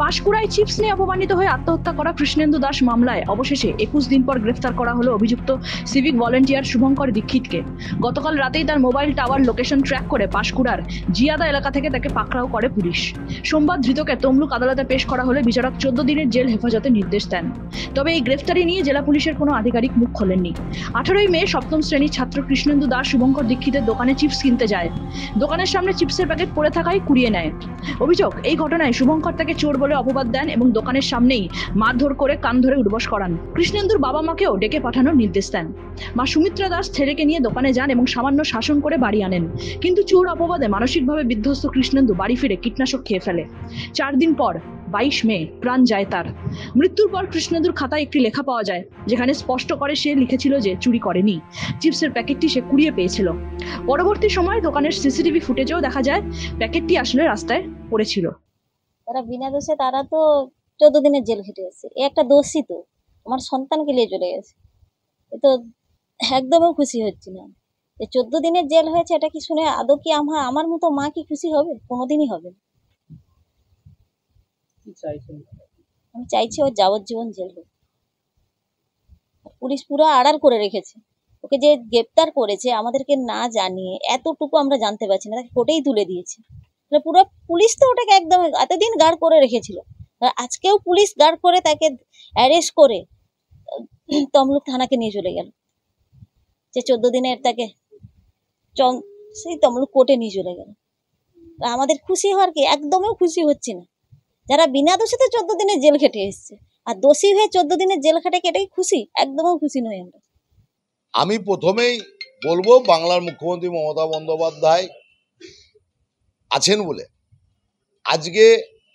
পাঁশকুড়ায় chips নিয়ে অপমানিত হয়ে আত্মহত্যা করা কৃষ্ণেন্দু দাস মামলায় অবশেষে 21 দিন পর গ্রেফতার করা হলো অভিযুক্ত সিভিক ভলেন্টিয়ার শুভঙ্কর দীক্ষিতকে। গতকাল রাতেই তার মোবাইল টাওয়ার লোকেশন ট্র্যাক করে পাঁশকুড়ার জিয়াদা এলাকা থেকে তাকে পাকড়াও করে পুলিশ। সোমবার ধৃতকে তমলুক আদালতে পেশ করা হলে বিচারক 14 দিনের জেল হেফাজতে নির্দেশ দেন। তবে এই গ্রেফতারি নিয়ে জেলা পুলিশের কোনো আধিকারিক মুখ খোলেননি। 18ই মে সপ্তম শ্রেণীর ছাত্র কৃষ্ণেন্দু দাস শুভঙ্কর দীক্ষিতের দোকানে চিপস কিনতে যায়। দোকানের সামনে চিপসের প্যাকেট পড়ে থাকায় কুড়িয়ে নেয়। অভিযোগ, এই ঘটনায় শুভঙ্কর তাকে চোর বলে অপবাদ দেন এবং দোকানের সামনেই মারধর করে কান ধরে উঠবস করান। কৃষ্ণেন্দুর বাবা মাকেও ডেকে পাঠানোর নির্দেশ দেন। মা সুমিত্রা দাস ছেলেকে নিয়ে দোকানে যান এবং সামান্য শাসন করে বাড়ি আনেন, কিন্তু চোর অপবাদে মানসিকভাবে বিধ্বস্ত কৃষ্ণেন্দু বাড়ি ফিরে কীটনাশক খেয়ে ফেলে। 4 দিন পর 22 মে প্রাণ যায় তার। মৃত্যুর পর কৃষ্ণেন্দুর খাতায় একটি লেখা পাওয়া যায়, যেখানে স্পষ্ট করে সে লিখেছিল যে চুরি করেনি, চিপসের প্যাকেটটি সে কুড়িয়ে পেয়েছিল। পরবর্তী সময়ে দোকানের সিসিটিভি ফুটেজেও দেখা যায় প্যাকেটটি আসলে রাস্তায় পড়েছিল। তারা বিনা দোষে তারা তো 14 দিনের জেল খেটে এসেছে। এ একটা দোষী তো আমার সন্তানকে নিয়ে চলে গেছে, এ তো একদমই খুশি হচ্ছি না। যে 14 দিনের জেল হয়েছে এটা কি শুনে আদৌ কি আমার মতো মা কি খুশি হবে? কোনোদিনই হবে না। আমি চাইছি ওর যাবজ্জীবন জেল হোক। পুলিশ পুরো আড়াল করে রেখেছে ওকে, যে গ্রেপ্তার করেছে আমাদেরকে না জানিয়ে, এতটুকু আমরা জানতে পারছি না, তাকে কোর্টেই তুলে দিয়েছে। পুরো পুলিশ তো ওটাকে একদম এতদিন গার্ড করে রেখেছিল, আজকেও পুলিশ গার্ড করে তাকে অ্যারেস্ট করে তমলুক থানাকে নিয়ে চলে গেল। যে 14 দিনের তাকে সেই তমলুক কোর্টে নিয়ে চলে গেল। আমাদের খুশি হওয়ার কি? একদমই খুশি হচ্ছি না। যারা বিনা দোষীতে 14 দিনের জেল খেটে এসছে আর দোষী হয়ে 14 দিনের জেল খেটে এটাই খুশি? একদমই খুশি নই আমরা। আমি প্রথমেই বলবো, বাংলার মুখ্যমন্ত্রী মমতা বন্দ্যোপাধ্যায় আছেন বলে আজকে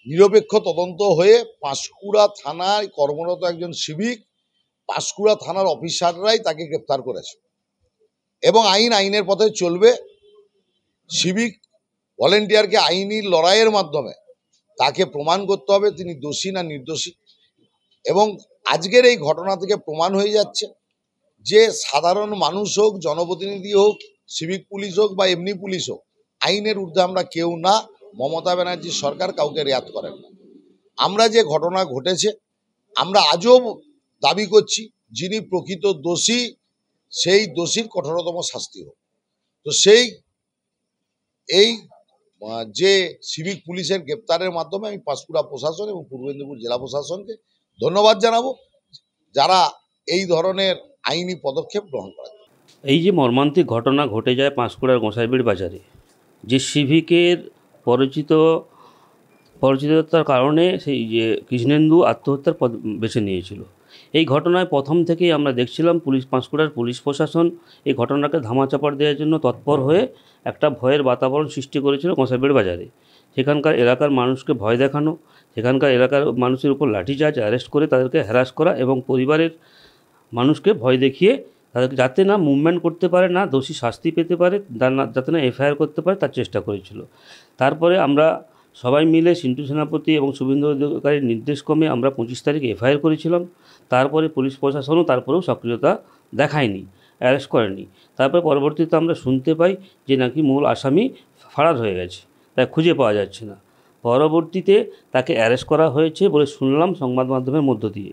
নিরপেক্ষ তদন্ত হয়ে পাঁশকুড়া থানায় কর্মরত একজন সিভিক, পাঁশকুড়া থানার অফিসাররাই তাকে গ্রেপ্তার করেছে এবং আইনের পথে চলবে। সিভিক ভলেন্টিয়ারকে আইনি লড়াইয়ের মাধ্যমে তাকে প্রমাণ করতে হবে তিনি দোষী না নির্দোষী। এবং আজকের এই ঘটনা থেকে প্রমাণ হয়ে যাচ্ছে যে সাধারণ মানুষ হোক, জনপ্রতিনিধি হোক, সিভিক পুলিশ হোক বা এমনি পুলিশ হোক, আইনের ঊর্ধ্বে আমরা কেউ না। মমতা ব্যানার্জির সরকার কাউকে রেয়াত করেন না। আমরা যে ঘটনা ঘটেছে আমরা আজও দাবি করছি, যিনি প্রকৃত দোষী সেই দোষীর কঠোরতম শাস্তি হোক। তো এই যে সিভিক পুলিশের গ্রেপ্তারের মাধ্যমে আমি পাঁশকুড়া প্রশাসন এবং পূর্ব মেদিনীপুর জেলা প্রশাসনকে ধন্যবাদ জানাবো, যারা এই ধরনের আইনি পদক্ষেপ গ্রহণ করে। এই যে মর্মান্তিক ঘটনা ঘটে যায় পাঁশকুড়ার গোসাইবিড় বাজারে, যে সিভিকের পরিচিততার কারণে সেই যে কৃষ্ণেন্দু আত্মহত্যার পথ বেছে নিয়েছিল, এই ঘটনায় প্রথম থেকেই আমরা দেখছিলাম পাঁশকুড়ার পুলিশ প্রশাসন এই ঘটনাকে ধামাচাপা দেওয়ার জন্য তৎপর হয়ে একটা ভয়ের বাতাবরণ সৃষ্টি করেছিল গোসাইবিড় বাজারে। সেখানকার এলাকার মানুষকে ভয় দেখানো, সেখানকার এলাকার মানুষের উপর লাঠিচার্জ, অ্যারেস্ট করে তাদেরকে হ্যারাস করা এবং পরিবারের মানুষকে ভয় দেখিয়ে তাদেরকে যাতে না মুভমেন্ট করতে পারে, না দোষী শাস্তি পেতে পারে, যাতে না এফআইআর করতে পারে তার চেষ্টা করেছিল। তারপরে আমরা সবাই মিলে সিন্টু সেনাপতি এবং শুভেন্দু অধিকারীর নির্দেশক্রমে আমরা 25 তারিখ এফআইআর করেছিলাম। তারপরে পুলিশ প্রশাসনও তারপরেও সক্রিয়তা দেখায়নি, অ্যারেস্ট করেনি। তারপরে পরবর্তীতে আমরা শুনতে পাই যে নাকি মূল আসামি ফারার হয়ে গেছে, তাই খুঁজে পাওয়া যাচ্ছে না। পরবর্তীতে তাকে অ্যারেস্ট করা হয়েছে বলে শুনলাম সংবাদ মাধ্যমের মধ্য দিয়ে।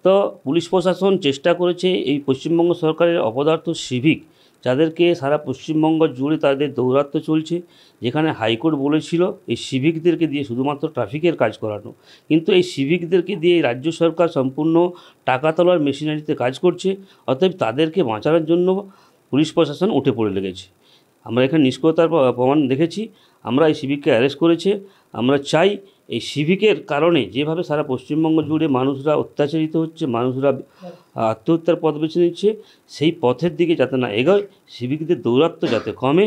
তো পুলিশ প্রশাসন চেষ্টা করেছে এই পশ্চিমবঙ্গ সরকারের অপদার্থ সিভিক, যাদেরকে সারা পশ্চিমবঙ্গ জুড়ে তাদের দৌরাত্ম চলছে, যেখানে হাইকোর্ট বলেছিল এই সিভিকদেরকে দিয়ে শুধুমাত্র ট্রাফিকের কাজ করানো, কিন্তু এই সিভিকদেরকে দিয়ে রাজ্য সরকার সম্পূর্ণ টাকা তোলার মেশিনারিতে কাজ করছে। অতএব তাদেরকে বাঁচানোর জন্য পুলিশ প্রশাসন উঠে পড়ে লেগেছে। আমরা এখানে নিষ্ক্রিয়তার প্রমাণ দেখেছি। আমরা এই সিভিককে অ্যারেস্ট করেছে। আমরা চাই এই সিভিকের কারণে যেভাবে সারা পশ্চিমবঙ্গ জুড়ে মানুষরা অত্যাচারিত হচ্ছে, মানুষরা আত্মহত্যার পথ বেছে নিচ্ছে, সেই পথের দিকে যাতে না এগোয়, সিভিকদের দৌরাত্ম্য যাতে কমে,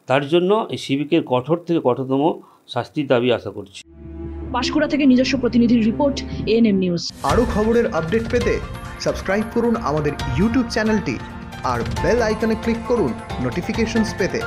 তার জন্য এই সিভিকের কঠোর থেকে কঠোরতম শাস্তির দাবি আশা করছি। পাঁশকুড়া থেকে নিজস্ব প্রতিনিধির রিপোর্ট, এএনএম নিউজ। আরও খবরের আপডেট পেতে সাবস্ক্রাইব করুন আমাদের ইউটিউব চ্যানেলটি আর বেল আইকনে ক্লিক করুন নোটিফিকেশনস পেতে।